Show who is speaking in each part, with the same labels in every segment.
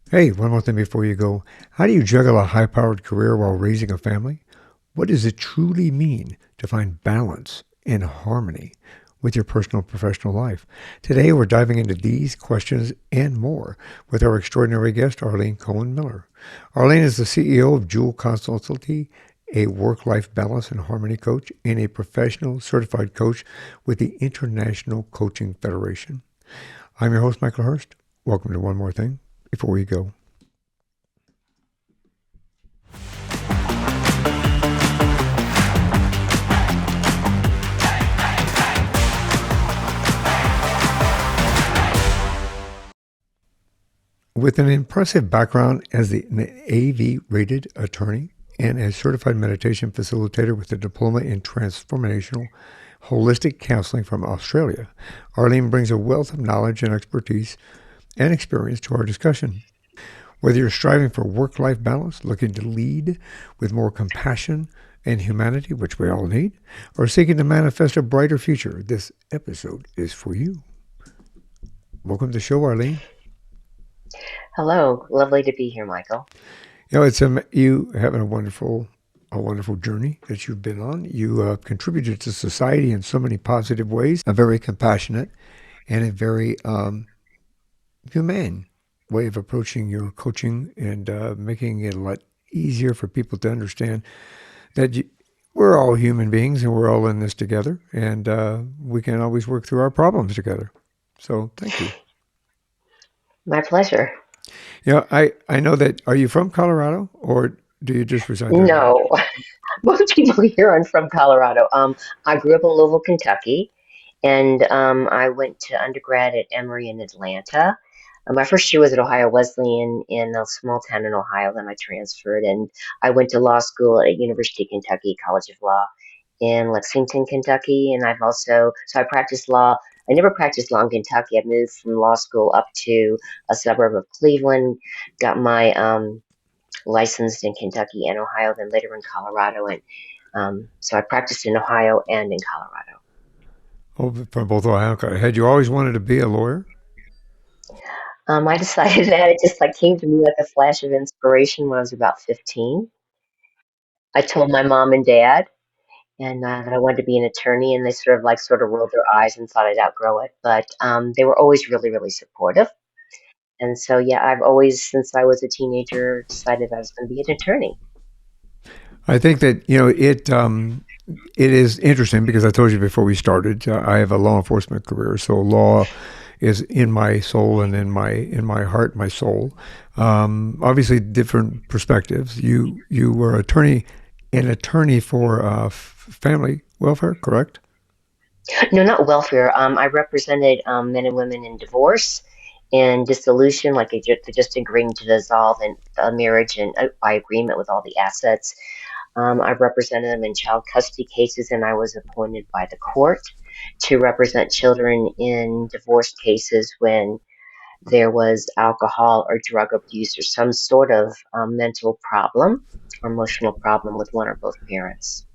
Speaker 1: Hey, one more thing before you go. How do you juggle a high powered career while raising a family? What does it truly mean to find balance and harmony with your personal and professional life? Today, we're diving into these questions and more with our extraordinary guest, Arlene Cohen Miller. Arlene is the CEO of Jewel Consultancy, a work life balance and harmony coach, and a professional certified coach with the International Coaching Federation. I'm your host, Michael Hurst. Welcome to One More Thing Before We Go. With an impressive background as an AV rated attorney and a certified meditation facilitator with a diploma in transformational holistic counseling from Australia, Arlene brings a wealth of knowledge and expertise and experience to our discussion. Whether you're striving for work life balance, looking to lead with more compassion and humanity, which we all need, or seeking to manifest a brighter future, this episode is for you. Welcome to the show, Arlene.
Speaker 2: Hello, lovely to be here, Michael.
Speaker 1: It's you having a wonderful journey that you've been on. You contributed to society in so many positive ways. A very compassionate and a very humane way of approaching your coaching and making it a lot easier for people to understand that we're all human beings and we're all in this together, and we can always work through our problems together. So, thank you.
Speaker 2: My pleasure.
Speaker 1: I know that. Are you from Colorado, or do you just reside there now?
Speaker 2: No, most people here are from Colorado. I grew up in Louisville, Kentucky, and I went to undergrad at Emory in Atlanta. My first year was at Ohio Wesleyan in a small town in Ohio. Then I transferred, and I went to law school at University of Kentucky College of Law in Lexington, Kentucky. And I practiced law. I never practiced law in Kentucky. I moved from law school up to a suburb of Cleveland, got my licensed in Kentucky and Ohio, then later in Colorado. And so I practiced in Ohio and in Colorado.
Speaker 1: Oh, from both Ohio. Had you always wanted to be a lawyer?
Speaker 2: I decided that it just like came to me like a flash of inspiration when I was about 15. I told my mom and dad and that I wanted to be an attorney, and they sort of rolled their eyes and thought I'd outgrow it. But they were always really, really supportive. And so, yeah, I've always, since I was a teenager, decided I was going to be an attorney.
Speaker 1: I think that it is interesting because I told you before we started, I have a law enforcement career, so law is in my soul and in my heart, my soul. Obviously, different perspectives. You were an attorney for family welfare, correct?
Speaker 2: No, not welfare. I represented men and women in divorce and dissolution, like just agreeing to dissolve a marriage and by agreement with all the assets. I've represented them in child custody cases, and I was appointed by the court to represent children in divorce cases when there was alcohol or drug abuse or some sort of mental problem or emotional problem with one or both parents.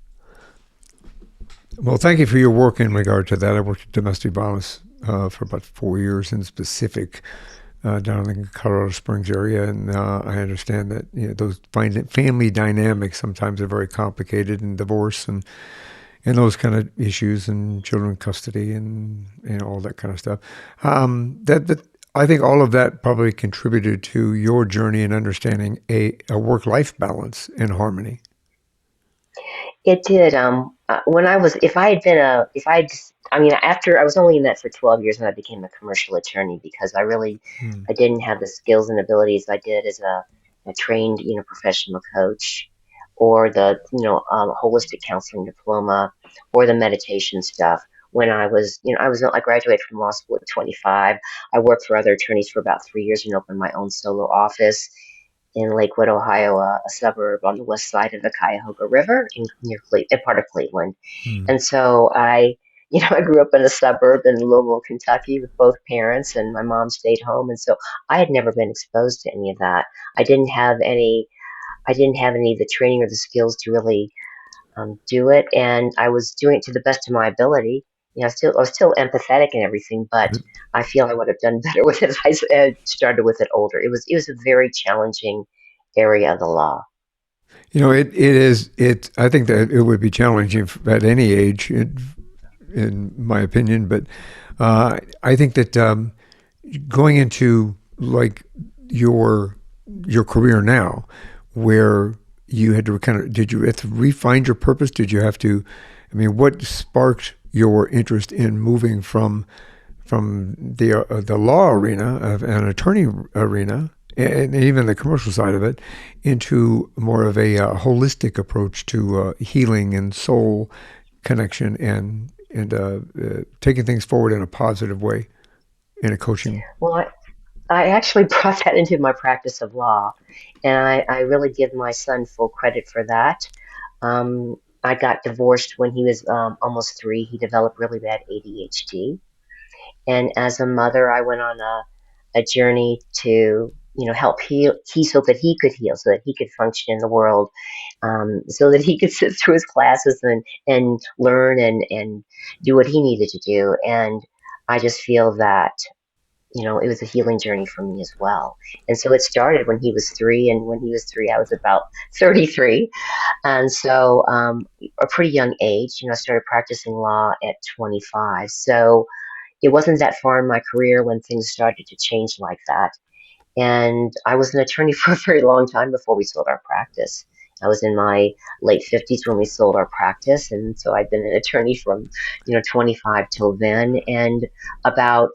Speaker 1: Well, thank you for your work in regard to that. I worked at domestic violence for about 4 years in specific down in the Colorado Springs area, and I understand that those family dynamics sometimes are very complicated in divorce and those kind of issues and children custody and all that kind of stuff. That I think all of that probably contributed to your journey in understanding a work life balance and harmony.
Speaker 2: It did. When I was, if I had been a, if I, just, I mean, after I was only in that for 12 years, and I became a commercial attorney because
Speaker 1: Hmm.
Speaker 2: I didn't have the skills and abilities I did as a trained, professional coach, or the, holistic counseling diploma, or the meditation stuff. When I graduated from law school at 25. I worked for other attorneys for about 3 years and opened my own solo office in Lakewood, Ohio, a suburb on the west side of the Cuyahoga River a part of Cleveland.
Speaker 1: Hmm.
Speaker 2: And so I grew up in a suburb in Louisville, Kentucky with both parents, and my mom stayed home. And so I had never been exposed to any of that. I didn't have any, I didn't have any of the training or the skills to really do it. And I was doing it to the best of my ability. I was still empathetic and everything, but I feel I would have done better with it if I started with it older. It was a very challenging area of the law.
Speaker 1: It is, I think that it would be challenging at any age, in my opinion, but I think that going into like your your career now, where you had to kind of, did you have to refine your purpose? Did you have to, I mean, what sparked your interest in moving from the law arena of an attorney arena and even the commercial side of it into more of a holistic approach to healing and soul connection and taking things forward in a positive way in a coaching.
Speaker 2: Well, I actually brought that into my practice of law, and I really give my son full credit for that. I got divorced when he was almost 3. He developed really bad ADHD. And as a mother, I went on a journey to, help he so that he could heal, so that he could function in the world, so that he could sit through his classes and learn and do what he needed to do. And I just feel that, it was a healing journey for me as well. And so it started when he was 3, and when he was 3, I was about 33. And so, a pretty young age, I started practicing law at 25. So it wasn't that far in my career when things started to change like that. And I was an attorney for a very long time before we sold our practice. I was in my late 50s when we sold our practice. And so I'd been an attorney from, 25 till then. And about,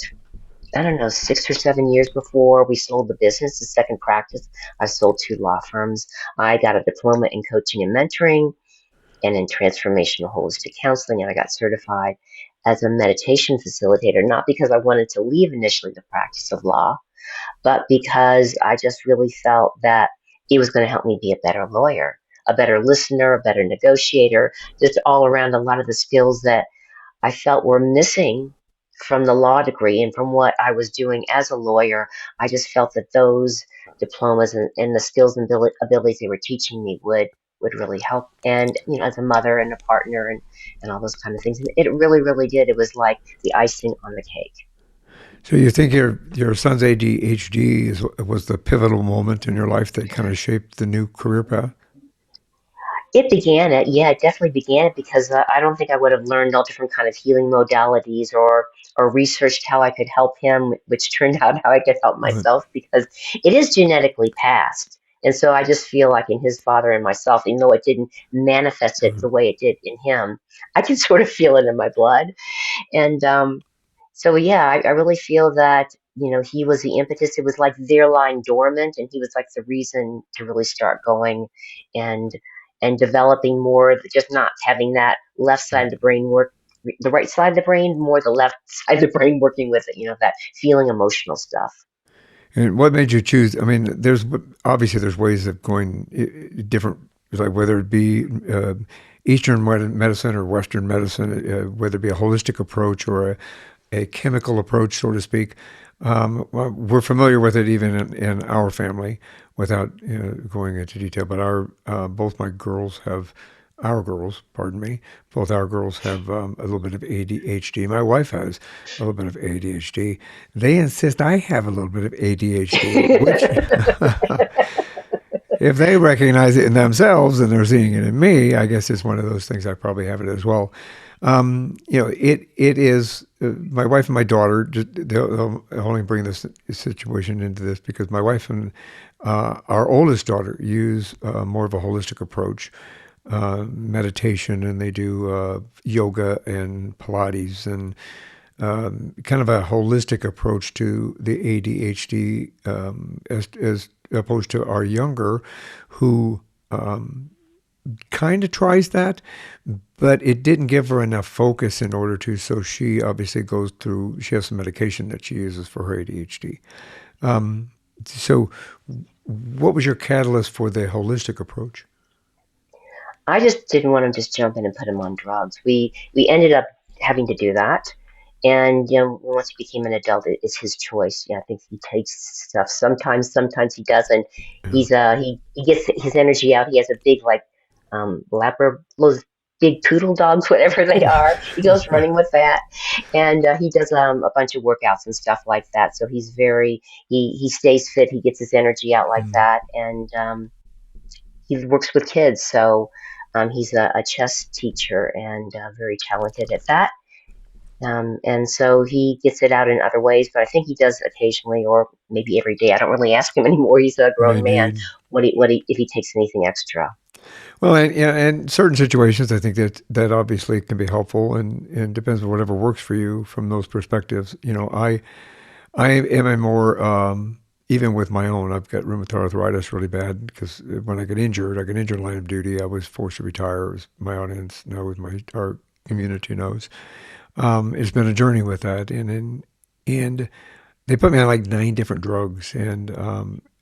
Speaker 2: I don't know, 6 or 7 years before we sold the business, the second practice, I sold 2 law firms. I got a diploma in coaching and mentoring and in transformational holistic counseling, and I got certified as a meditation facilitator, not because I wanted to leave initially the practice of law, but because I just really felt that it was going to help me be a better lawyer, a better listener, a better negotiator, just all around a lot of the skills that I felt were missing from the law degree and from what I was doing as a lawyer. I just felt that those diplomas and the skills and abilities they were teaching me would really help. And as a mother and a partner and all those kind of things, and it really, really did. It was like the icing on the cake.
Speaker 1: So you think your son's ADHD was the pivotal moment in your life that kind of shaped the new career path?
Speaker 2: It began it, yeah, it definitely began it because I don't think I would have learned all different kind of healing modalities or researched how I could help him, which turned out how I could help
Speaker 1: Right.
Speaker 2: myself because it is genetically passed. And so I just feel like in his father and myself, even though it didn't manifest it the way it did in him, I can sort of feel it in my blood. And so yeah, I really feel that he was the impetus. It was like they're lying dormant, and he was like the reason to really start going and developing more. Just not having that left side of the brain work, the right side of the brain, more the left side of the brain working with it. That feeling, emotional stuff.
Speaker 1: And what made you choose? I mean, there's obviously there's ways of going different, like whether it be Eastern medicine or Western medicine, whether it be a holistic approach or a chemical approach, so to speak. Well, we're familiar with it even in our family, without going into detail. But our both my girls have. Our girls, pardon me, both our girls have a little bit of ADHD. My wife has a little bit of ADHD. They insist I have a little bit of ADHD, which, if they recognize it in themselves and they're seeing it in me, I guess it's one of those things. I probably have it as well. It is my wife and my daughter. They'll only bring this situation into this because my wife and our oldest daughter use more of a holistic approach, meditation, and they do yoga and Pilates and kind of a holistic approach to the ADHD, as opposed to our younger, who kind of tries that, but it didn't give her enough focus in order to. So she obviously goes through. She has some medication that she uses for her ADHD. So, what was your catalyst for the holistic approach?
Speaker 2: I just didn't want to just jump in and put him on drugs. We ended up having to do that. And once he became an adult, it's his choice. Yeah, I think he takes stuff sometimes he doesn't.
Speaker 1: Yeah.
Speaker 2: He gets his energy out. He has a big like Labrador. big poodle dogs, whatever they are. He goes running with that, and he does a bunch of workouts and stuff like that. So he's very he stays fit. He gets his energy out like
Speaker 1: Mm,
Speaker 2: that, and he works with kids. So he's a chess teacher and very talented at that. And so he gets it out in other ways, but I think he does occasionally, or maybe every day. I don't really ask him anymore. He's a grown man.
Speaker 1: indeed.
Speaker 2: What he if he takes anything extra?
Speaker 1: Well, and yeah, and certain situations, I think that obviously can be helpful, and depends on whatever works for you from those perspectives. I am a more even with my own. I've got rheumatoid arthritis really bad because when I got injured in line of duty. I was forced to retire, as my audience knows, my our community knows. It's been a journey with that, and they put me on like 9 different drugs, and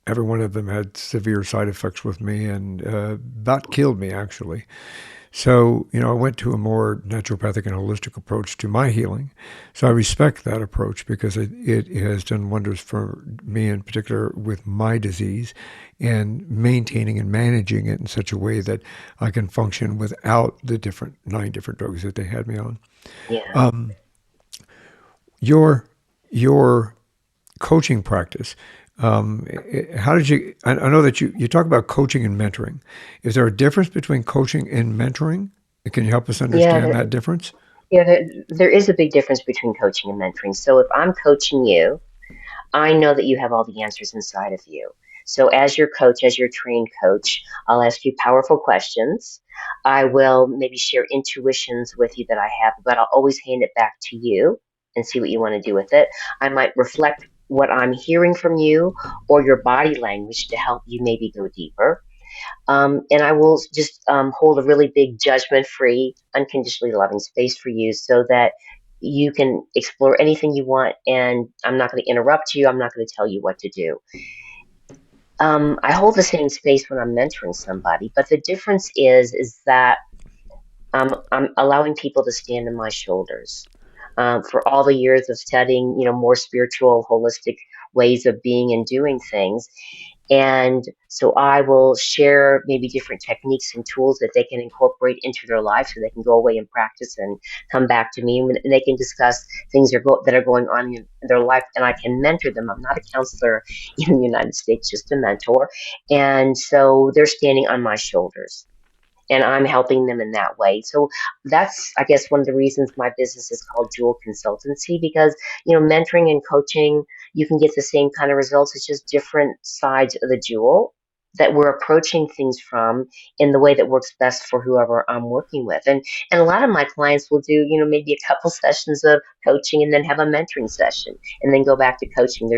Speaker 1: every one of them had severe side effects with me, and about killed me actually. So, I went to a more naturopathic and holistic approach to my healing. So I respect that approach because it has done wonders for me in particular with my disease and maintaining and managing it in such a way that I can function without the 9 different drugs that they had me on.
Speaker 2: Yeah,
Speaker 1: Um, your, your coaching practice, how did you, I know that you talk about coaching and mentoring. Is there a difference between coaching and mentoring? Can you help us
Speaker 2: yeah,
Speaker 1: understand that difference?
Speaker 2: there is a big difference between coaching and mentoring. So if I'm coaching you, I know that you have all the answers inside of you. So, as your coach, as your trained coach, I'll ask you powerful questions. I will maybe share intuitions with you that I have, but I'll always hand it back to you and see what you want to do with it. I might reflect what I'm hearing from you or your body language to help you maybe go deeper. And I will just hold a really big judgment free, unconditionally loving space for you so that you can explore anything you want. And I'm not going to interrupt you. I'm not going to tell you what to do. I hold the same space when I'm mentoring somebody, but the difference is that I'm allowing people to stand on my shoulders. For all the years of studying, more spiritual, holistic ways of being and doing things, and so I will share maybe different techniques and tools that they can incorporate into their life so they can go away and practice and come back to me and they can discuss things that are going on in their life and I can mentor them. I'm not a counselor in the United States, just a mentor. And so they're standing on my shoulders and I'm helping them in that way. So that's, I guess, one of the reasons my business is called Jewel Consultancy because, mentoring and coaching, you can get the same kind of results. It's just different sides of the jewel that we're approaching things from in the way that works best for whoever I'm working with. And a lot of my clients will do, maybe a couple sessions of coaching and then have a mentoring session and then go back to coaching.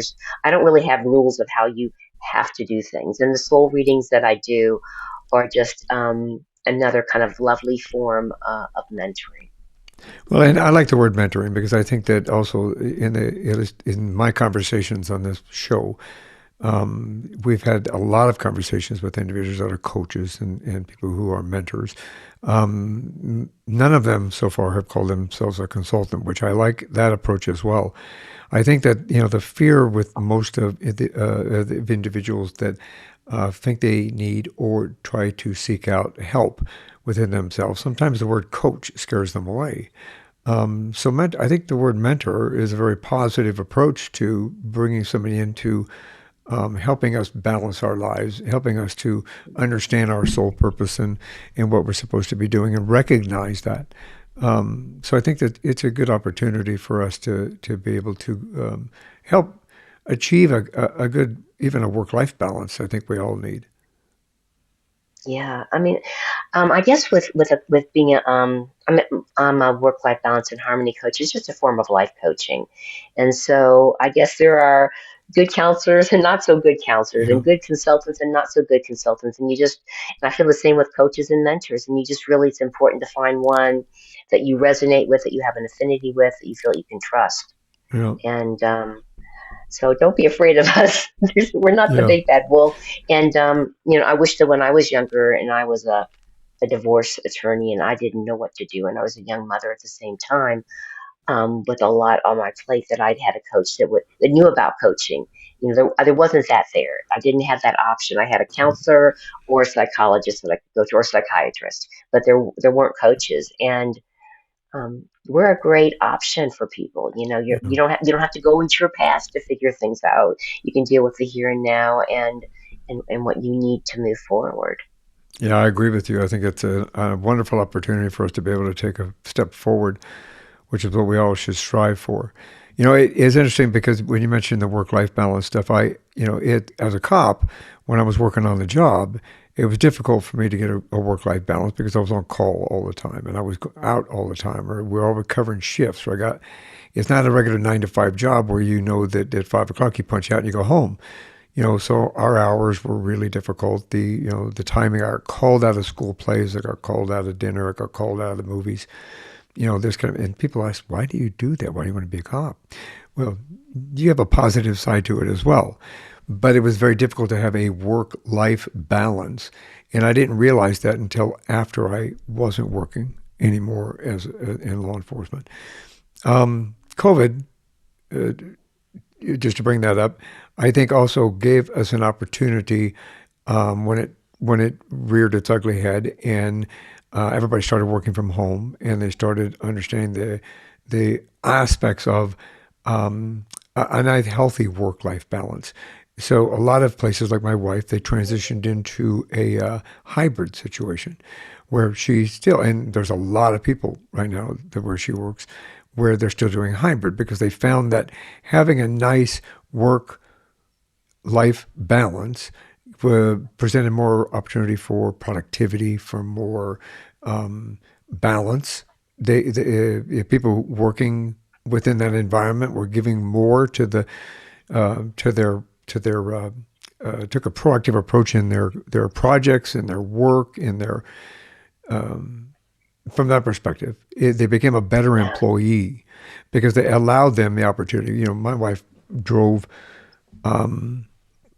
Speaker 2: I don't really have rules of how you have to do things. And the soul readings that I do are just another kind of lovely form of mentoring.
Speaker 1: Well, and I like the word mentoring because I think that also in my conversations on this show, we've had a lot of conversations with individuals that are coaches and people who are mentors. None of them so far have called themselves a consultant, which I like that approach as well. I think that the fear with most of individuals that think they need or try to seek out help within themselves. Sometimes the word coach scares them away. I think the word mentor is a very positive approach to bringing somebody into helping us balance our lives, helping us to understand our soul purpose and what we're supposed to be doing and recognize that. So I think that it's a good opportunity for us to be able to help achieve a good, even a work-life balance. I think we all need.
Speaker 2: Yeah, I mean, I guess with being I'm a work life balance and harmony coach. It's just a form of life coaching, and so I guess there are good counselors and not so good counselors,
Speaker 1: Yeah.
Speaker 2: and good consultants and not so good consultants. And I feel the same with coaches and mentors. And you just really, it's important to find one that you resonate with, that you have an affinity with, that you feel you can trust.
Speaker 1: Yeah.
Speaker 2: And so don't be afraid of us. We're not the
Speaker 1: Yeah.
Speaker 2: big bad wolf. And I wish that when I was younger and I was a divorce attorney and I didn't know what to do and I was a young mother at the same time, with a lot on my plate that I'd had a coach that knew about coaching there wasn't that there. I didn't have that option. I had a counselor or a psychologist that I could go to, or a psychiatrist, but there weren't coaches. And we're a great option for people.
Speaker 1: Yeah.
Speaker 2: You don't have to go into your past to figure things out. You can deal with the here and now and what you need to move forward.
Speaker 1: Yeah, I agree with you. I think it's a wonderful opportunity for us to be able to take a step forward, which is what we all should strive for. It is interesting because when you mentioned the work-life balance stuff, it as a cop, when I was working on the job, it was difficult for me to get a work-life balance because I was on call all the time and I was out all the time, or we're all covering shifts. So it's not a regular 9 to 5 job where that at 5 o'clock you punch out and you go home. So our hours were really difficult. The timing, I got called out of school plays, I got called out of dinner, I got called out of the movies. This kind of, and people ask, why do you do that? Why do you want to be a cop? Well, you have a positive side to it as well. But it was very difficult to have a work-life balance. And I didn't realize that until after I wasn't working anymore in law enforcement. COVID, uh, just to bring that up, I think also gave us an opportunity when it reared its ugly head, and everybody started working from home, and they started understanding the aspects of a nice, healthy work-life balance. So a lot of places, like my wife, they transitioned into a hybrid situation where she's still, and there's a lot of people right now where she works, where they're still doing hybrid because they found that having a nice work life balance presented more opportunity for productivity, for more balance. People working within that environment were giving more to their took a proactive approach in their projects and their work and their from that perspective, they became a better
Speaker 2: Yeah.
Speaker 1: employee because they allowed them the opportunity. My wife drove an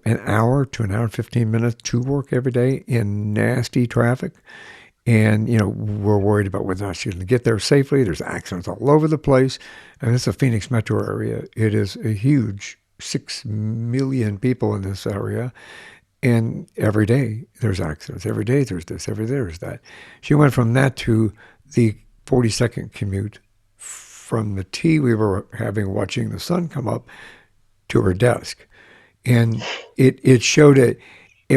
Speaker 1: hour to an hour and 15 minutes to work every day in nasty traffic. And, we're worried about whether or not she's going to get there safely. There's accidents all over the place. And it's a Phoenix metro area. It is a huge 6 million people in this area. And every day there's accidents. Every day there's this. Every day there's that. She went from that to the 40-second commute from the tea we were having watching the sun come up to her desk. And it showed it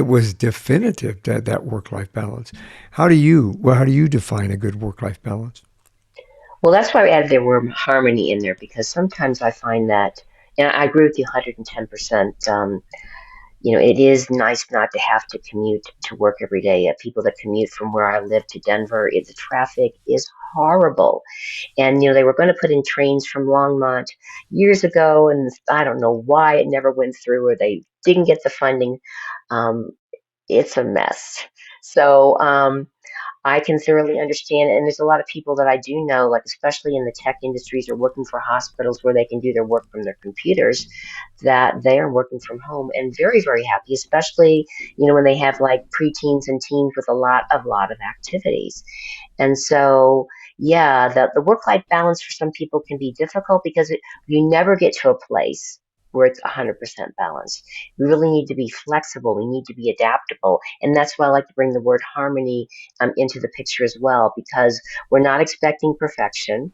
Speaker 1: was definitive that work life balance. How do you define a good work life balance?
Speaker 2: Well, that's why I added the word harmony in there because sometimes I find that, and I agree with you 110%. It is nice not to have to commute to work every day. People that commute from where I live to Denver, the traffic is horrible. And, they were going to put in trains from Longmont years ago, and I don't know why it never went through or they didn't get the funding. Um, it's a mess. So, I can thoroughly understand it. And there's a lot of people that I do know, like especially in the tech industries or working for hospitals where they can do their work from their computers, that they are working from home and very, very happy, especially, when they have like preteens and teens with a lot of activities. And so, yeah, the work life balance for some people can be difficult because you never get to a place where it's 100% balanced. We really need to be flexible. We need to be adaptable. And that's why I like to bring the word harmony into the picture as well, because we're not expecting perfection.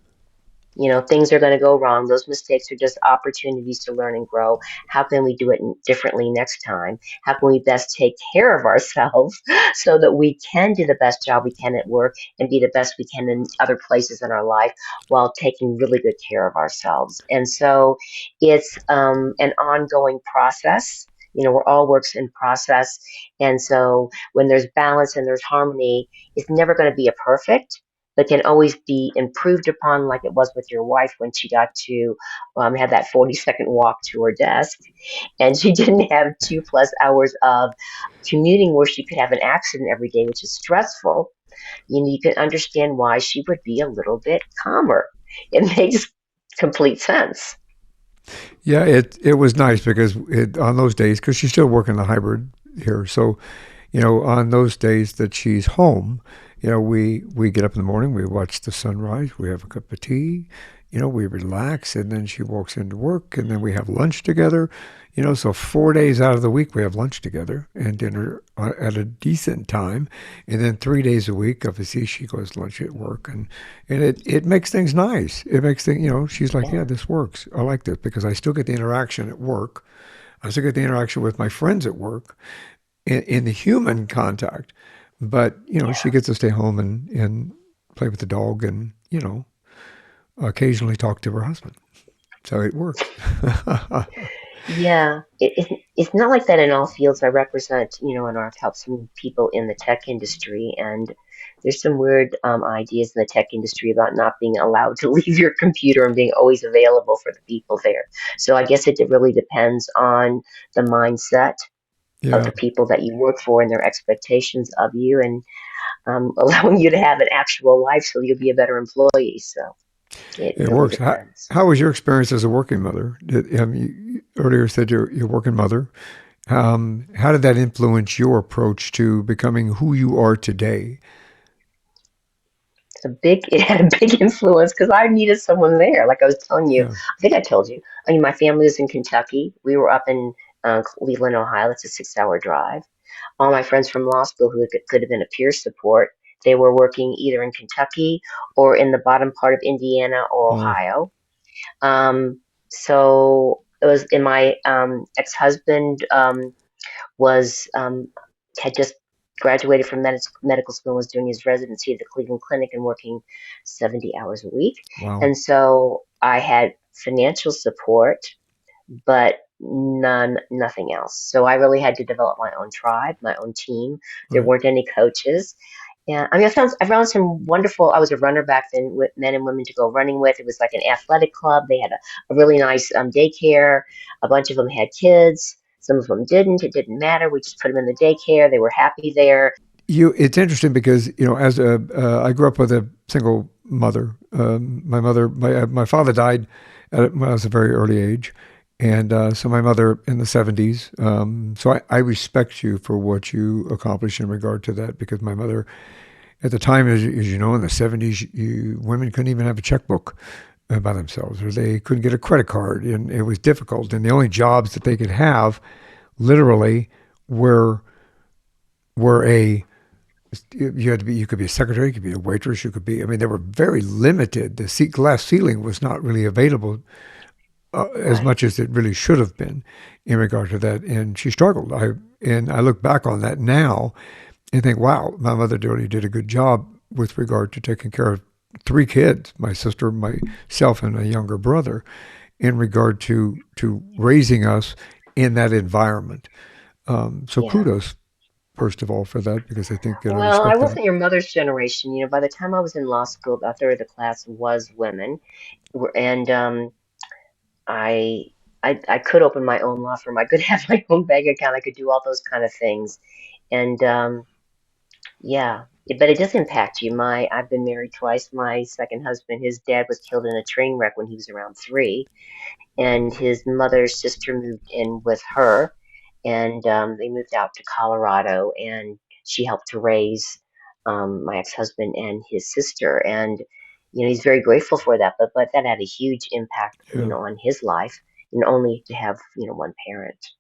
Speaker 2: Things are going to go wrong. Those mistakes are just opportunities to learn and grow. How can we do it differently next time? How can we best take care of ourselves so that we can do the best job we can at work and be the best we can in other places in our life while taking really good care of ourselves? And so it's an ongoing process. We're all works in process. And so when there's balance and there's harmony, it's never going to be a perfect, but can always be improved upon, like it was with your wife when she got to have that 40-second walk to her desk. And she didn't have 2+ hours of commuting where she could have an accident every day, which is stressful. You can understand why she would be a little bit calmer. It makes complete sense.
Speaker 1: Yeah, it was nice because on those days, because she's still working the hybrid here, so on those days that she's home, we get up in the morning, we watch the sunrise, we have a cup of tea, we relax, and then she walks into work, and then we have lunch together. So 4 days out of the week we have lunch together and dinner at a decent time, and then 3 days a week, obviously, she goes to lunch at work, and it makes things nice. It makes things, she's like, yeah,
Speaker 2: Yeah,
Speaker 1: this works. I like this because I still get the interaction at work. I still get the interaction with my friends at work in the human contact, but she
Speaker 2: yeah.
Speaker 1: gets to stay home and play with the dog and occasionally talk to her husband. So it works.
Speaker 2: Yeah, it's not like that in all fields. I represent, and I've helped some people in the tech industry, and there's some weird ideas in the tech industry about not being allowed to leave your computer and being always available for the people there. So I guess it really depends on the mindset of
Speaker 1: Yeah,
Speaker 2: the people that you work for and their expectations of you, and allowing you to have an actual life so you'll be a better employee. So it
Speaker 1: it
Speaker 2: really
Speaker 1: works.
Speaker 2: depends.
Speaker 1: How was your experience as a working mother? You earlier said you're a working mother. How did that influence your approach to becoming who you are today?
Speaker 2: It had a big influence because I needed someone there. Like I was telling you,
Speaker 1: Yeah.
Speaker 2: I think I told you. I mean, my family was in Kentucky. We were up in Cleveland, Ohio. That's a 6 hour drive. All my friends from law school who could have been a peer support, they were working either in Kentucky or in the bottom part of Indiana or
Speaker 1: Oh,
Speaker 2: Ohio. So it was in my ex-husband was had just graduated from medical school and was doing his residency at the Cleveland Clinic and working 70 hours a week.
Speaker 1: wow.
Speaker 2: And so I had financial support, but nothing else. So I really had to develop my own tribe, my own team. There
Speaker 1: Right.
Speaker 2: weren't any coaches. Yeah, I mean, I found some wonderful. I was a runner back then with men and women to go running with. It was like an athletic club. They had a really nice daycare. A bunch of them had kids. Some of them didn't. It didn't matter. We just put them in the daycare. They were happy there.
Speaker 1: It's interesting because as I grew up with a single mother. My father died when I was a very early age, and so my mother in the 70s. So I respect you for what you accomplished in regard to that, because my mother at the time, as you know, in the 70s, women couldn't even have a checkbook by themselves, or they couldn't get a credit card, and it was difficult. And the only jobs that they could have, literally, were were a you could be a secretary, you could be a waitress, you could be. I mean, they were very limited. The glass ceiling was not really available as
Speaker 2: Right.
Speaker 1: much as it really should have been in regard to that. And she struggled. I look back on that now and think, wow, my mother really did a good job with regard to taking care of three kids, my sister, myself, and a younger brother, in regard to raising us in that environment. So
Speaker 2: Yeah.
Speaker 1: kudos, first of all, for that, because I think I
Speaker 2: Well, I
Speaker 1: respect that.
Speaker 2: wasn't your mother's generation. By the time I was in law school, about a third of the class was women, and I, I could open my own law firm. I could have my own bank account. I could do all those kind of things. And yeah, but it does impact you. I've been married twice. My second husband, his dad was killed in a train wreck when he was around 3, and his mother's sister moved in with her, and they moved out to Colorado, and she helped to raise my ex-husband and his sister, and he's very grateful for that. But that had a huge impact,
Speaker 1: Yeah.
Speaker 2: on his life, and only to have one parent.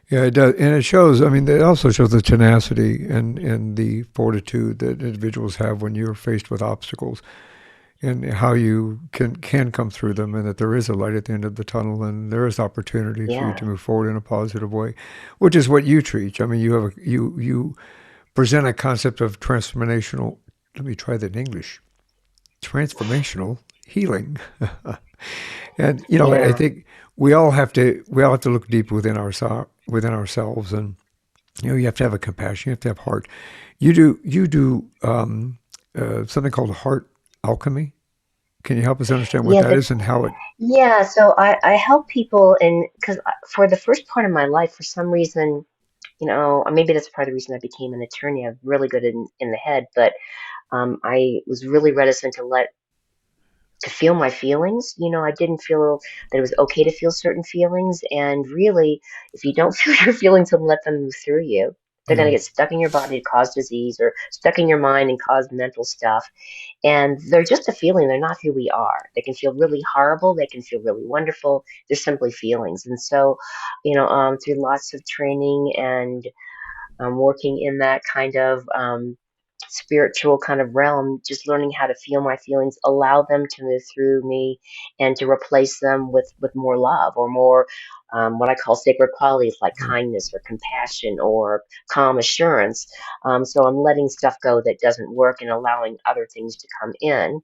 Speaker 1: Yeah, it does, and it shows. I mean, it also shows the tenacity and the fortitude that individuals have when you're faced with obstacles, and how you can come through them, and that there is a light at the end of the tunnel, and there is opportunity for you
Speaker 2: Yeah,
Speaker 1: to move forward in a positive way, which is what you teach. I mean, you present a concept of transformational. Let me try that in English. Transformational healing, and I
Speaker 2: yeah,
Speaker 1: think we all have to look deep within ourselves, and you have to have a compassion. You have to have heart. You do something called heart alchemy. Can you help us understand what
Speaker 2: yeah.
Speaker 1: that is and how it?
Speaker 2: Yeah, so I help people, and because for the first part of my life, for some reason, or maybe that's part of the reason I became an attorney. I'm really good in the head, but I was really reticent to feel my feelings. I didn't feel that it was okay to feel certain feelings, and really, if you don't feel your feelings, then let them move through you. They're going to
Speaker 1: Yeah.
Speaker 2: get stuck in your body to cause disease, or stuck in your mind and cause mental stuff. And they're just a feeling. They're not who we are. They can feel really horrible. They can feel really wonderful. They're simply feelings. And so, through lots of training and working in that kind of spiritual kind of realm, just learning how to feel my feelings, allow them to move through me, and to replace them with more love, or more what I call sacred qualities like
Speaker 1: Yeah.
Speaker 2: kindness or compassion or calm assurance. So I'm letting stuff go that doesn't work and allowing other things to come in.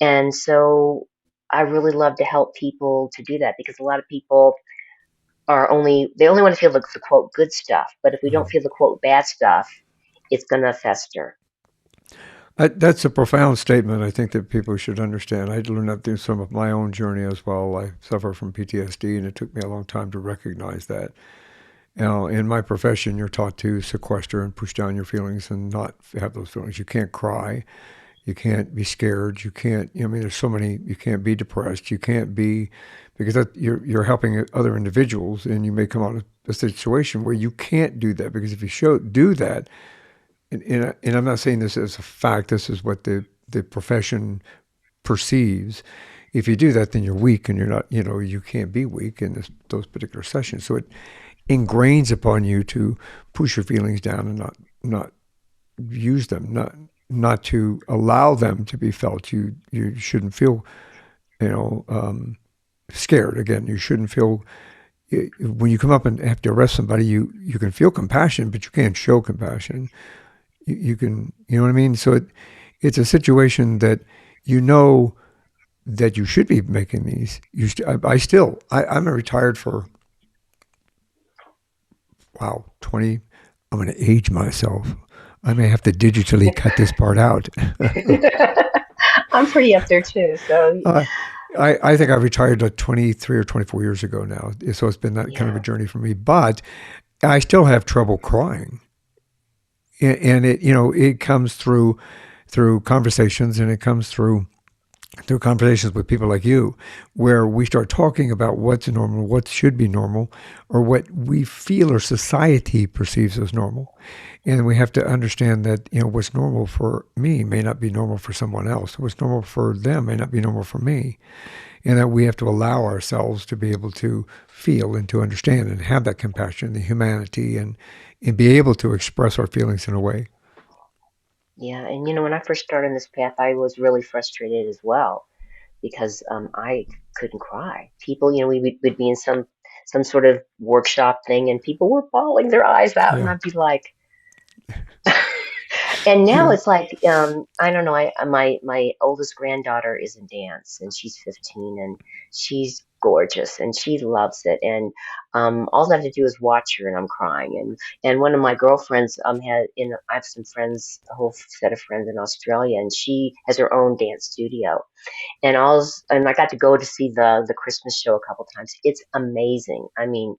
Speaker 2: And so I really love to help people to do that, because a lot of people they only want to feel the quote good stuff. But if we don't feel the quote bad stuff, it's going to fester.
Speaker 1: That's a profound statement. I think that people should understand. I learned that through some of my own journey as well. I suffer from PTSD, and it took me a long time to recognize that. Now, in my profession, you're taught to sequester and push down your feelings and not have those feelings. You can't cry. You can't be scared. You can't. I mean, there's so many. You can't be depressed. You can't be, because you're helping other individuals, and you may come out of a situation where you can't do that, because if you do that, and I'm not saying this as a fact. This is what the profession perceives. If you do that, then you're weak, and you're not. You can't be weak in those particular sessions. So it ingrains upon you to push your feelings down and not use them, not to allow them to be felt. You shouldn't feel you know scared. Again, you shouldn't feel when you come up and have to arrest somebody. You can feel compassion, but you can't show compassion. You can, you know what I mean. So it's a situation that you know that you should be making these. I'm retired for, wow, 20. I'm going to age myself. I may have to digitally cut this part out.
Speaker 2: I'm pretty up there too. So
Speaker 1: uh, I think I retired like 23 or 24 years ago now. So it's been that kind of a
Speaker 2: yeah,
Speaker 1: journey for me. But I still have trouble crying. And it comes through conversations, and it comes through conversations with people like you, where we start talking about what's normal, what should be normal, or what we feel or society perceives as normal. And we have to understand that, what's normal for me may not be normal for someone else. What's normal for them may not be normal for me. And that we have to allow ourselves to be able to feel and to understand and have that compassion, the humanity, and be able to express our feelings in a way.
Speaker 2: yeah. And when I first started in this path, I was really frustrated as well, because I couldn't cry. People, we'd be in some sort of workshop thing, and people were bawling their eyes out, and
Speaker 1: Yeah.
Speaker 2: I'd be like, and now
Speaker 1: Yeah.
Speaker 2: it's like, I don't know. My oldest granddaughter is in dance, and she's 15, and she's gorgeous, and she loves it. And all I have to do is watch her, and I'm crying. And one of my girlfriends I have some friends, a whole set of friends in Australia, and she has her own dance studio. And I got to go to see the Christmas show a couple times. It's amazing. I mean,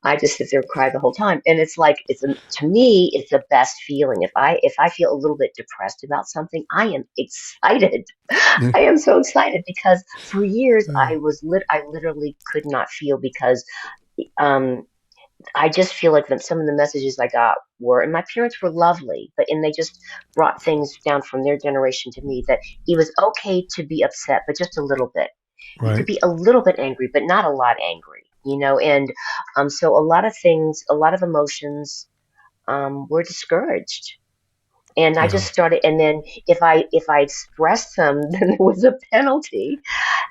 Speaker 2: I just sit there and cry the whole time. And it's like, to me, it's the best feeling. If I feel a little bit depressed about something, I am excited.
Speaker 1: Yeah.
Speaker 2: I am so excited, because for years I literally could not feel, because um I just feel like some of the messages I got were, and my parents were lovely, and they just brought things down from their generation to me, that it was okay to be upset, but just a little bit. You could
Speaker 1: Right.
Speaker 2: be a little bit angry, but not a lot angry. And so a lot of things, a lot of emotions were discouraged. And I
Speaker 1: Yeah.
Speaker 2: just started, and then if I expressed them, then there was a penalty.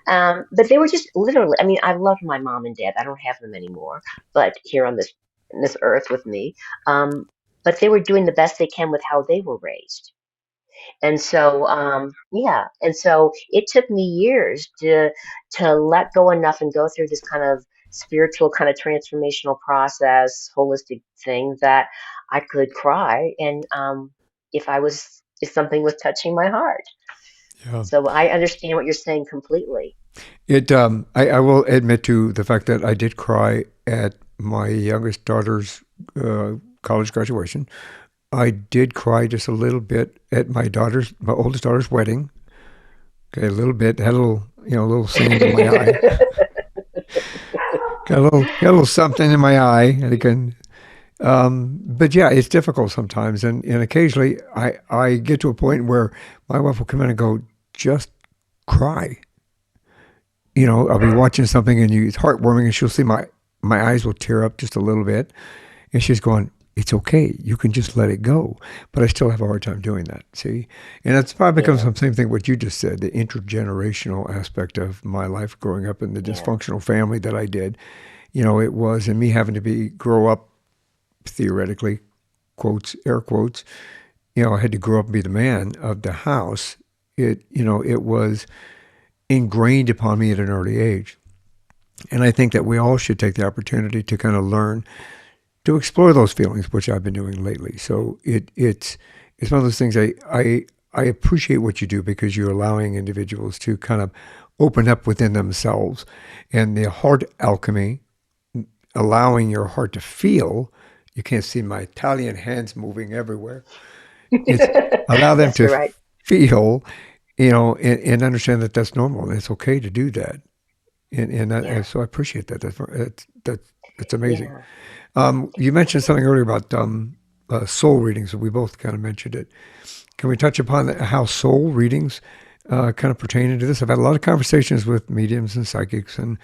Speaker 2: But they were just literally. I mean, I loved my mom and dad. I don't have them anymore, but here on this earth with me. But they were doing the best they can with how they were raised. And so, yeah. And so it took me years to let go enough and go through this kind of spiritual kind of transformational process, holistic thing, that I could cry, and if something was touching my heart.
Speaker 1: Yeah.
Speaker 2: So I understand what you're saying completely.
Speaker 1: I will admit to the fact that I did cry at my youngest daughter's college graduation. I did cry just a little bit at my oldest daughter's wedding. Okay, a little bit. Had a little sand in my eye. Got a little something in my eye. And again, But yeah, it's difficult sometimes, and occasionally I get to a point where my wife will come in and go, just cry. I'll be watching something and it's heartwarming, and she'll see my eyes will tear up just a little bit, and she's going, "It's okay. You can just let it go." But I still have a hard time doing that. See, and that's probably becomes
Speaker 2: Yeah,
Speaker 1: the same thing what you just said, the intergenerational aspect of my life growing up in the
Speaker 2: yeah,
Speaker 1: dysfunctional family that I did. It was, and me having to grow up theoretically, quotes, air quotes. I had to grow up and be the man of the house. It was ingrained upon me at an early age. And I think that we all should take the opportunity to kind of learn to explore those feelings, which I've been doing lately. So it's one of those things I appreciate what you do because you're allowing individuals to kind of open up within themselves, and the heart alchemy, allowing your heart to feel. You can't see my Italian hands moving everywhere. It's allow them
Speaker 2: that's
Speaker 1: to
Speaker 2: right.
Speaker 1: feel, and understand that that's normal and it's okay to do that. And
Speaker 2: Yeah,
Speaker 1: so I appreciate that. That's amazing.
Speaker 2: yeah.
Speaker 1: You mentioned something earlier about soul readings. We both kind of mentioned it. Can we touch upon how soul readings kind of pertain into this? I've had a lot of conversations with mediums and psychics and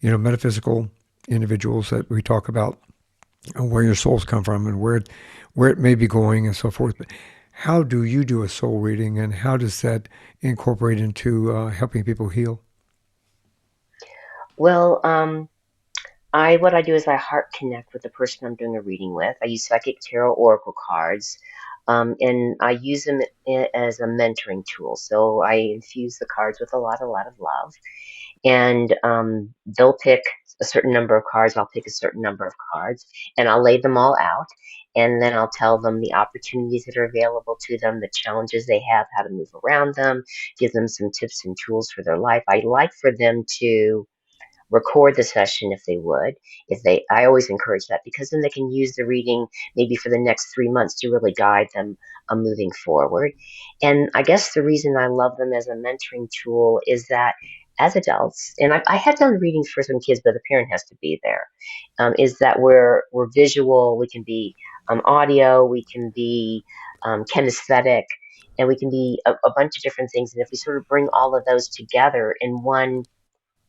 Speaker 1: metaphysical individuals that we talk about where your souls come from and where it may be going and so forth. But how do you do a soul reading, and how does that incorporate into helping people heal?
Speaker 2: Well, I what I do is I heart connect with the person I'm doing a reading with. I use psychic tarot oracle cards, and I use them as a mentoring tool. So I infuse the cards with a lot of love, and they'll pick a certain number of cards. I'll pick a certain number of cards, and I'll lay them all out. And then I'll tell them the opportunities that are available to them, the challenges they have, how to move around them, give them some tips and tools for their life. I like for them to record the session if they would. I always encourage that because then they can use the reading maybe for the next 3 months to really guide them moving forward. And I guess the reason I love them as a mentoring tool is that as adults, and I have done readings for some kids, but the parent has to be there. Is that we're visual, we can be audio, we can be kinesthetic, and we can be a bunch of different things. And if we sort of bring all of those together in one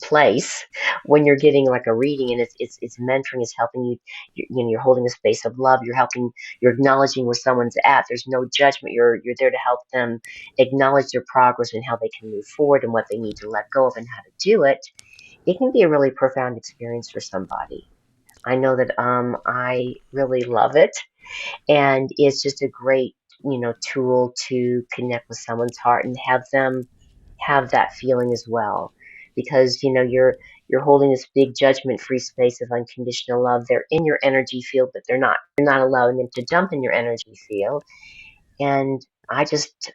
Speaker 2: place when you're getting like a reading, and it's mentoring, is helping you, you're holding a space of love, you're acknowledging where someone's at, there's no judgment, you're there to help them acknowledge their progress and how they can move forward and what they need to let go of and how to do it. It can be a really profound experience for somebody. I know that I really love it, and it's just a great tool to connect with someone's heart and have them have that feeling as well, because you're holding this big judgment free space of unconditional love. They're in your energy field, but you're not allowing them to dump in your energy field. And I just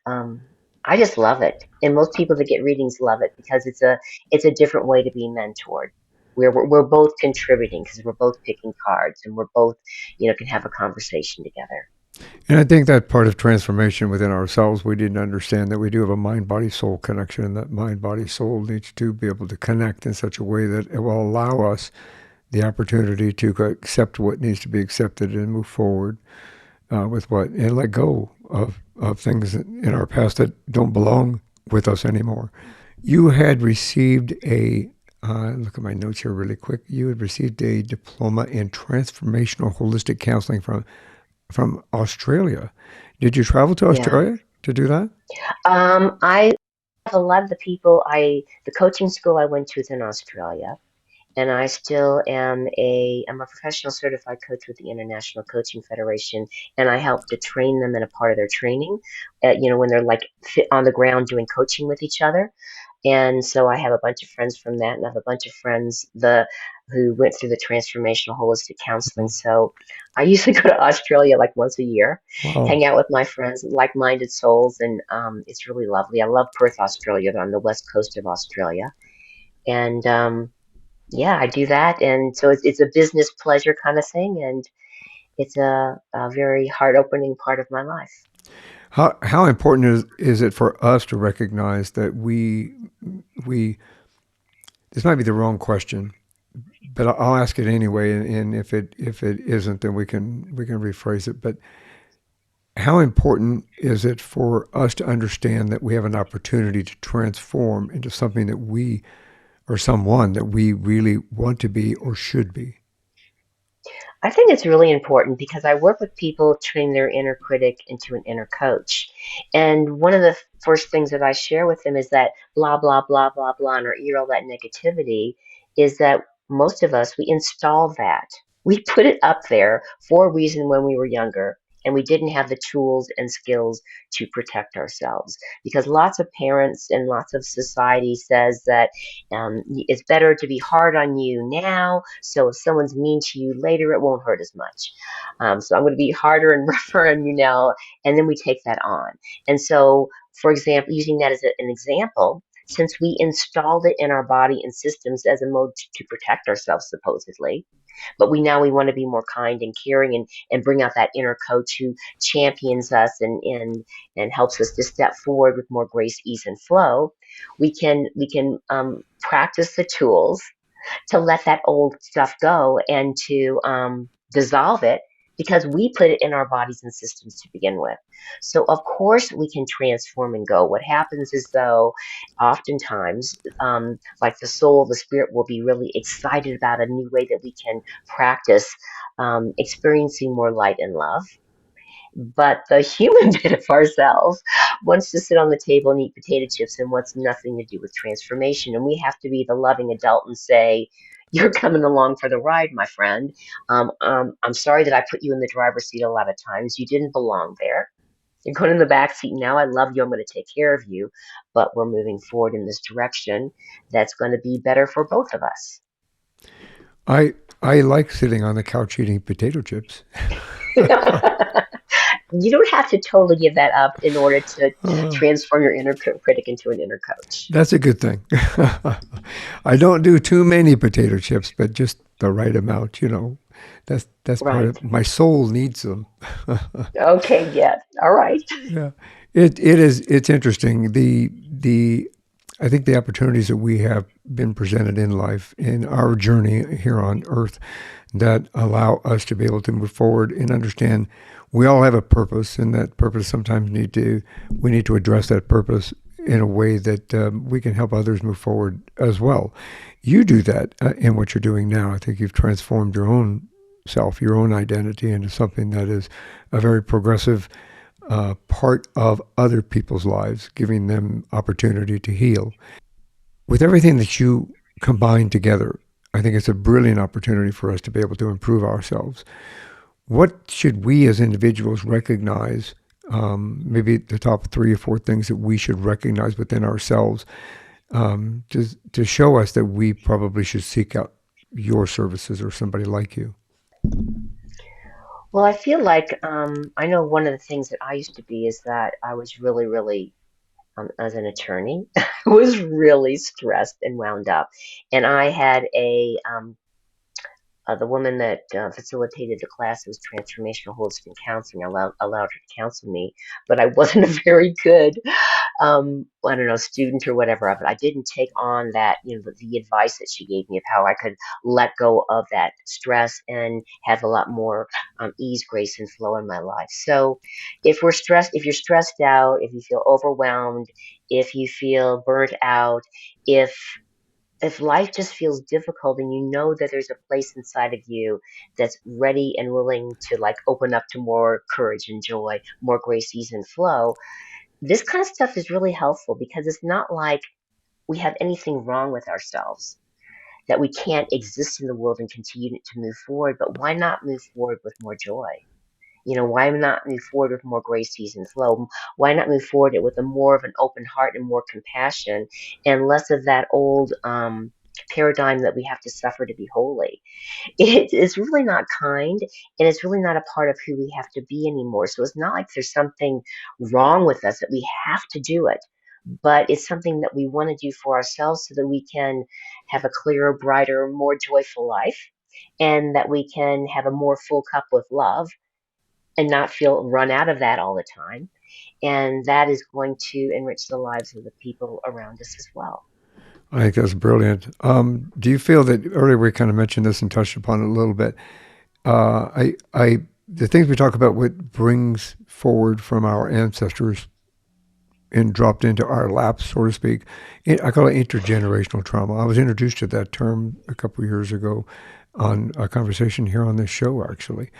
Speaker 2: love it, and most people that get readings love it because it's a different way to be mentored. We're both contributing because we're both picking cards, and we're both can have a conversation together.
Speaker 1: And I think that part of transformation within ourselves, we didn't understand that we do have a mind body soul connection, and that mind body soul needs to be able to connect in such a way that it will allow us the opportunity to accept what needs to be accepted and move forward with what, and let go of things in our past that don't belong with us anymore. You had received look at my notes here really quick. You had received a diploma in transformational holistic counseling from Australia. Did you travel to
Speaker 2: Yeah.
Speaker 1: Australia to do that?
Speaker 2: I have a lot of the coaching school I went to is in Australia, and I still am I'm a professional certified coach with the International Coaching Federation, and I help to train them in a part of their training, when they're like fit on the ground doing coaching with each other. And so I have a bunch of friends from that, and I have a bunch of friends who went through the transformational holistic counseling. So I usually go to Australia like once a year,
Speaker 1: Wow.
Speaker 2: hang out with my friends, like-minded souls, and it's really lovely. I love Perth, Australia. They're on the west coast of Australia, and yeah, I do that. And so it's a business pleasure kind of thing, and it's a very heart-opening part of my life.
Speaker 1: How important is it for us to recognize that we this might be the wrong question, but I'll ask it anyway. And if it isn't, then we can rephrase it. But how important is it for us to understand that we have an opportunity to transform into something that we or someone that we really want to be or should be?
Speaker 2: I think it's really important because I work with people turning their inner critic into an inner coach. And one of the first things that I share with them is that blah, blah, blah, blah, blah, in our ear, all that negativity is that most of us, we install that. We put it up there for a reason when we were younger. And we didn't have the tools and skills to protect ourselves because lots of parents and lots of society says that it's better to be hard on you now, so if someone's mean to you later, it won't hurt as much. So I'm going to be harder and rougher on you now, and then we take that on. And so, for example, using that as an example, since we installed it in our body and systems as a mode to protect ourselves, supposedly, but we want to be more kind and caring and bring out that inner coach who champions us and helps us to step forward with more grace, ease, and flow. We can practice the tools to let that old stuff go and to dissolve it because we put it in our bodies and systems to begin with. So, of course, we can transform and go. What happens is, though, oftentimes, like the soul, the spirit will be really excited about a new way that we can practice experiencing more light and love. But the human bit of ourselves wants to sit on the table and eat potato chips and wants nothing to do with transformation. And we have to be the loving adult and say, "You're coming along for the ride, my friend. I'm sorry that I put you in the driver's seat a lot of times. You didn't belong there. You're going in the back seat now. I love you. I'm going to take care of you. But we're moving forward in this direction that's going to be better for both of us."
Speaker 1: I like sitting on the couch eating potato chips.
Speaker 2: You don't have to totally give that up in order to
Speaker 1: Uh,
Speaker 2: transform your inner critic into an inner coach.
Speaker 1: that's a good thing. I don't do too many potato chips, but just the right amount. That's part
Speaker 2: Right.
Speaker 1: of my soul needs them.
Speaker 2: Okay, yeah. All right.
Speaker 1: Yeah, it's interesting. The I think the opportunities that we have been presented in life in our journey here on Earth that allow us to be able to move forward and understand we all have a purpose, and that purpose sometimes we need to address that purpose in a way that we can help others move forward as well. You do that in what you're doing now. I think you've transformed your own self, your own identity into something that is a very progressive part of other people's lives, giving them opportunity to heal. With everything that you combine together, I think it's a brilliant opportunity for us to be able to improve ourselves. What should we as individuals recognize? Maybe the top 3 or 4 things that we should recognize within ourselves to show us that we probably should seek out your services or somebody like you.
Speaker 2: Well, I feel like I know one of the things that I used to be is that I was really, really, as an attorney, I was really stressed and wound up. And I had the woman that facilitated the class was transformational holistic counseling. Allowed her to counsel me, but I wasn't a very good, I don't know, student or whatever of it. I didn't take on that, the advice that she gave me of how I could let go of that stress and have a lot more ease, grace, and flow in my life. So, if you're stressed out, if you feel overwhelmed, if you feel burnt out, if if life just feels difficult and you know that there's a place inside of you that's ready and willing to like open up to more courage and joy, more grace, ease, and flow, this kind of stuff is really helpful because it's not like we have anything wrong with ourselves, that we can't exist in the world and continue to move forward. But why not move forward with more joy? Why not move forward with more grace, ease, and flow? Why not move forward with a more of an open heart and more compassion and less of that old paradigm that we have to suffer to be holy? It's really not kind and it's really not a part of who we have to be anymore. So it's not like there's something wrong with us that we have to do it, but it's something that we want to do for ourselves so that we can have a clearer, brighter, more joyful life and that we can have a more full cup with love and not feel run out of that all the time. And that is going to enrich the lives of the people around us as well.
Speaker 1: I think that's brilliant. Do you feel that earlier we kind of mentioned this and touched upon it a little bit? The things we talk about, what brings forward from our ancestors and dropped into our laps, so to speak. I call it intergenerational trauma. I was introduced to that term a couple of years ago on a conversation here on this show, actually.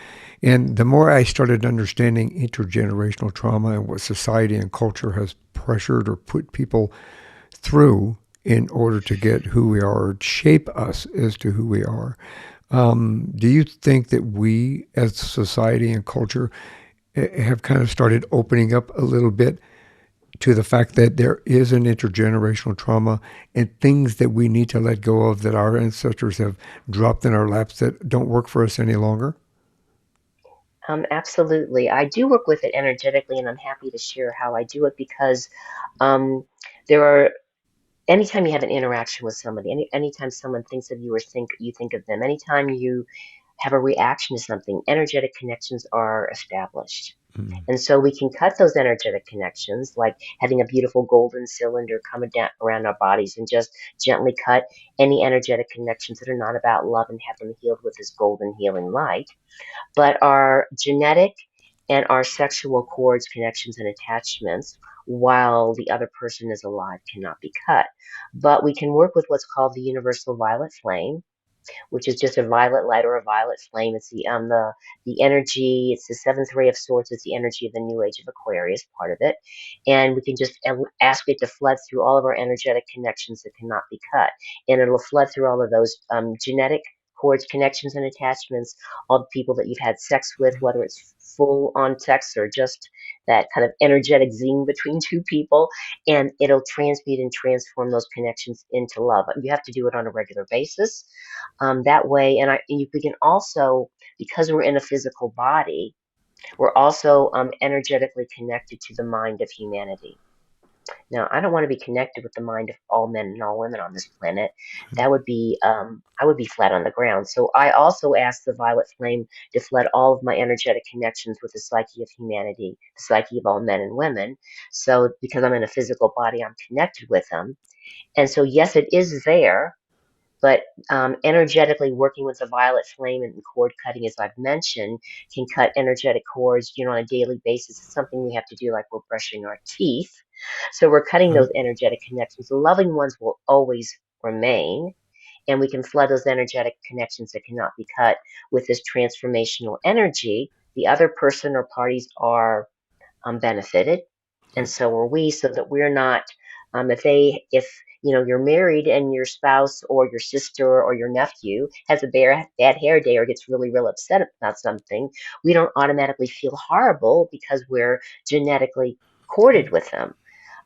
Speaker 1: And the more I started understanding intergenerational trauma and what society and culture has pressured or put people through in order to get who we are or shape us as to who we are. Do you think that we as society and culture have kind of started opening up a little bit to the fact that there is an intergenerational trauma and things that we need to let go of that our ancestors have dropped in our laps that don't work for us any longer?
Speaker 2: Absolutely. I do work with it energetically, and I'm happy to share how I do it because um, there are anytime you have an interaction with somebody, anytime someone thinks of you or think of them, anytime you have a reaction to something, energetic connections are established.
Speaker 1: Mm.
Speaker 2: And so we can cut those energetic connections, like having a beautiful golden cylinder coming down around our bodies, and just gently cut any energetic connections that are not about love and have them healed with this golden healing light. But our genetic and our sexual cords, connections, and attachments, while the other person is alive, cannot be cut. But we can work with what's called the universal violet flame, which is just a violet light or a violet flame. It's the energy. It's the seventh ray of swords. It's the energy of the new age of Aquarius, part of it, and we can just ask it to flood through all of our energetic connections that cannot be cut, and it'll flood through all of those genetic cords, connections, and attachments. All the people that you've had sex with, whether it's full on sex or just that kind of energetic zing between two people, and it'll transmute and transform those connections into love. You have to do it on a regular basis, that way. We can also, because we're in a physical body, we're also energetically connected to the mind of humanity. Now, I don't want to be connected with the mind of all men and all women on this planet. That would be, I would be flat on the ground. So I also ask the violet flame to flood all of my energetic connections with the psyche of humanity, the psyche of all men and women. So because I'm in a physical body, I'm connected with them. And so, yes, it is there, but energetically working with the violet flame and cord cutting, as I've mentioned, can cut energetic cords, on a daily basis. It's something we have to do like we're brushing our teeth. So we're cutting
Speaker 1: Uh,
Speaker 2: those energetic connections. The loving ones will always remain, and we can flood those energetic connections that cannot be cut with this transformational energy. The other person or parties are benefited, and so are we, so that we're not, if you're married and your spouse or your sister or your nephew has a bad hair day or gets really real upset about something, we don't automatically feel horrible because we're genetically corded with them.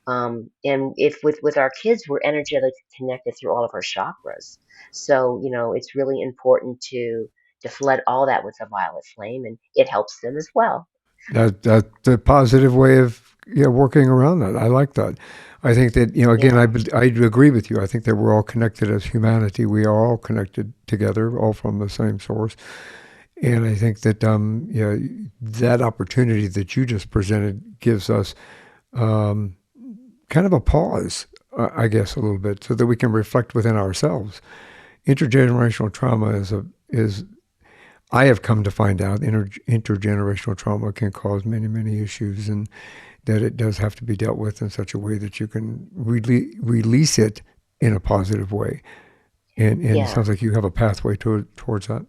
Speaker 2: And if with our kids, we're energetically connected through all of our chakras. So it's really important to flood all that with a violet flame, and it helps them as well.
Speaker 1: that's a positive way of working around that. I like that. I think that again,
Speaker 2: Yeah.
Speaker 1: I agree with you. I think that we're all connected as humanity. We are all connected together, all from the same source. And I think that that opportunity that you just presented gives us um, kind of a pause, I guess, a little bit, so that we can reflect within ourselves. Intergenerational trauma is I have come to find out intergenerational trauma can cause many, many issues, and that it does have to be dealt with in such a way that you can release it in a positive way. And it
Speaker 2: Yeah.
Speaker 1: sounds like you have a pathway towards that.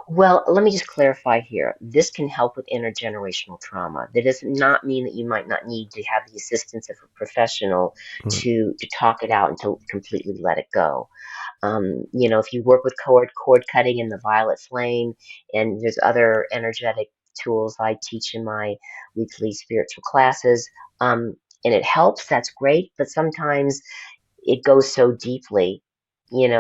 Speaker 2: Well, let me just clarify here. This can help with intergenerational trauma. That does not mean that you might not need to have the assistance of a professional
Speaker 1: Right.
Speaker 2: to talk it out and to completely let it go. If you work with cord cutting and the violet flame, and there's other energetic tools I teach in my weekly spiritual classes, and it helps, that's great. But sometimes it goes so deeply, and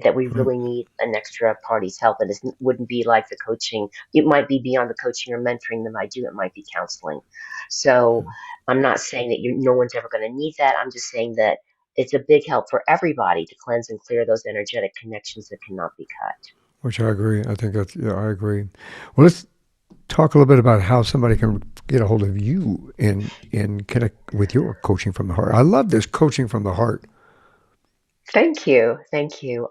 Speaker 2: that we
Speaker 1: Right.
Speaker 2: really need an extra party's help. And it wouldn't be like the coaching. It might be beyond the coaching or mentoring that I do. It might be counseling. So I'm not saying that no one's ever going to need that. I'm just saying that it's a big help for everybody to cleanse and clear those energetic connections that cannot be cut.
Speaker 1: Which I agree. I think that's, yeah, I agree. Well, let's talk a little bit about how somebody can get a hold of you and connect with your coaching from the heart. I love this coaching from the heart.
Speaker 2: Thank you. Thank you.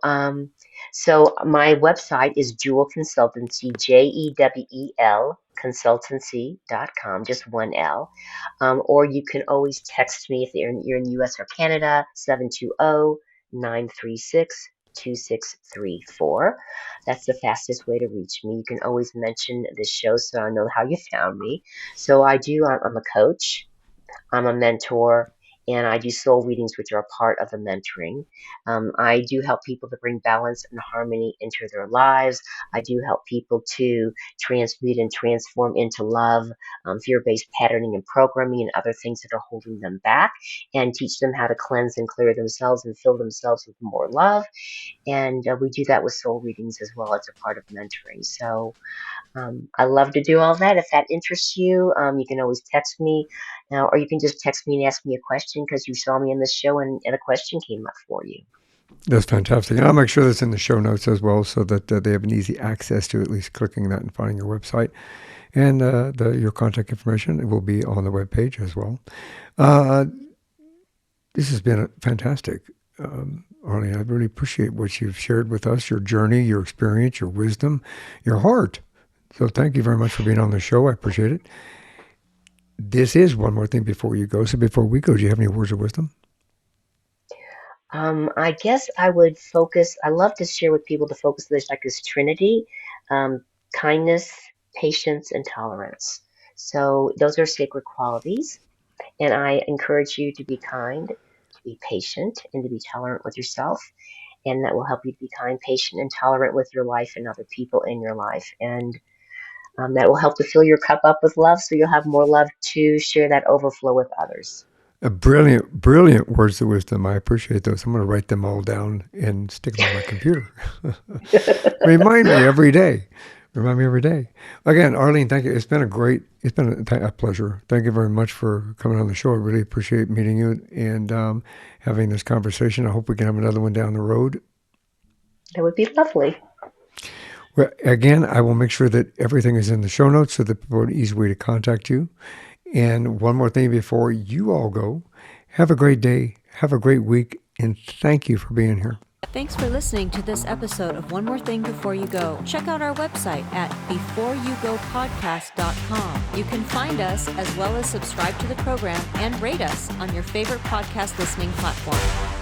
Speaker 2: So my website is Jewel Consultancy, Jewel consultancy.com, just one L. Or you can always text me if you're in the US or Canada, 720-936-2634. That's the fastest way to reach me. You can always mention this show so I know how you found me. So I'm a coach. I'm a mentor, and I do soul readings, which are part of the mentoring. I do help people to bring balance and harmony into their lives. I do help people to transmute and transform into love, fear based patterning and programming, and other things that are holding them back, and teach them how to cleanse and clear themselves and fill themselves with more love. And we do that with soul readings as well. It's a part of mentoring. So I love to do all that. If that interests you, you can always text me now, or you can just text me and ask me a question because you saw me in the show and a question came up for you.
Speaker 1: That's fantastic. And I'll make sure that's in the show notes as well so that they have an easy access to at least clicking that and finding your website. And your contact information will be on the webpage as well. Uh, this has been fantastic. Arlene, I really appreciate what you've shared with us, your journey, your experience, your wisdom, your heart. So thank you very much for being on the show. I appreciate it. This is one more thing before you go. So before we go, do you have any words of wisdom?
Speaker 2: I guess I would focus. I love to share with people the focus of this Trinity, um, kindness, patience, and tolerance. So those are sacred qualities. And I encourage you to be kind, to be patient, and to be tolerant with yourself. And that will help you to be kind, patient, and tolerant with your life and other people in your life. And that will help to fill your cup up with love so you'll have more love to share that overflow with others.
Speaker 1: A brilliant, brilliant words of wisdom. I appreciate those. I'm going to write them all down and stick them on my computer. Remind me every day. Remind me every day. Again, Arlene, thank you. It's been a pleasure. Thank you very much for coming on the show. I really appreciate meeting you and having this conversation. I hope we can have another one down the road.
Speaker 2: That would be lovely.
Speaker 1: Well, again, I will make sure that everything is in the show notes so that people have an easy way to contact you. And one more thing before you all go, have a great day, have a great week, and thank you for being here.
Speaker 3: Thanks for listening to this episode of One More Thing Before You Go. Check out our website at beforeyougopodcast.com. You can find us as well as subscribe to the program and rate us on your favorite podcast listening platform.